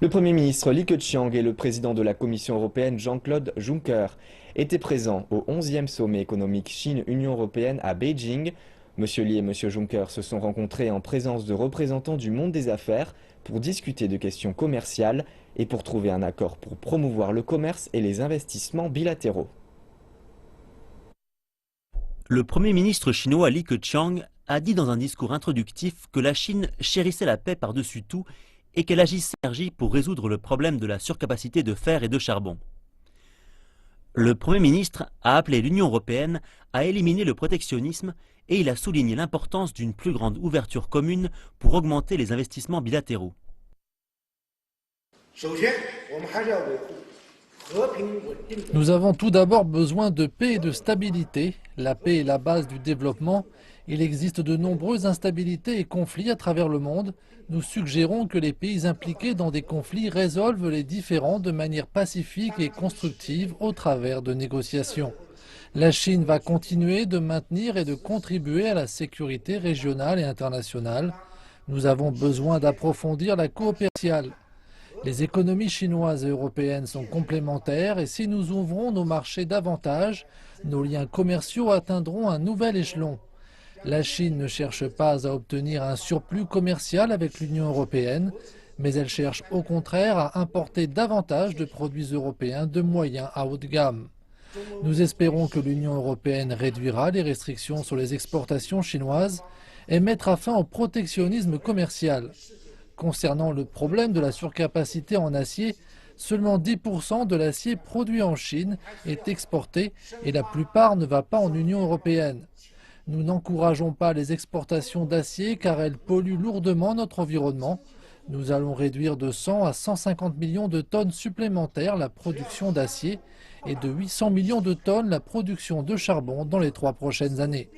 Le Premier ministre Li Keqiang et le président de la Commission européenne Jean-Claude Juncker étaient présents au 11e sommet économique Chine-Union européenne à Beijing. Monsieur Li et Monsieur Juncker se sont rencontrés en présence de représentants du monde des affaires pour discuter de questions commerciales et pour trouver un accord pour promouvoir le commerce et les investissements bilatéraux. Le Premier ministre chinois Li Keqiang a dit dans un discours introductif que la Chine chérissait la paix par-dessus tout et qu'elle agissait avec énergie pour résoudre le problème de la surcapacité de fer et de charbon. Le Premier ministre a appelé l'Union européenne à éliminer le protectionnisme et il a souligné l'importance d'une plus grande ouverture commune pour augmenter les investissements bilatéraux. Nous avons tout d'abord besoin de paix et de stabilité. La paix est la base du développement. Il existe de nombreuses instabilités et conflits à travers le monde. Nous suggérons que les pays impliqués dans des conflits résolvent les différends de manière pacifique et constructive au travers de négociations. La Chine va continuer de maintenir et de contribuer à la sécurité régionale et internationale. Nous avons besoin d'approfondir la coopération. Les économies chinoises et européennes sont complémentaires et si nous ouvrons nos marchés davantage, nos liens commerciaux atteindront un nouvel échelon. La Chine ne cherche pas à obtenir un surplus commercial avec l'Union européenne, mais elle cherche au contraire à importer davantage de produits européens de moyen à haut de gamme. Nous espérons que l'Union européenne réduira les restrictions sur les exportations chinoises et mettra fin au protectionnisme commercial. Concernant le problème de la surcapacité en acier, seulement 10% de l'acier produit en Chine est exporté et la plupart ne va pas en Union européenne. Nous n'encourageons pas les exportations d'acier car elles polluent lourdement notre environnement. Nous allons réduire de 100 à 150 millions de tonnes supplémentaires la production d'acier et de 800 millions de tonnes la production de charbon dans les 3 prochaines années.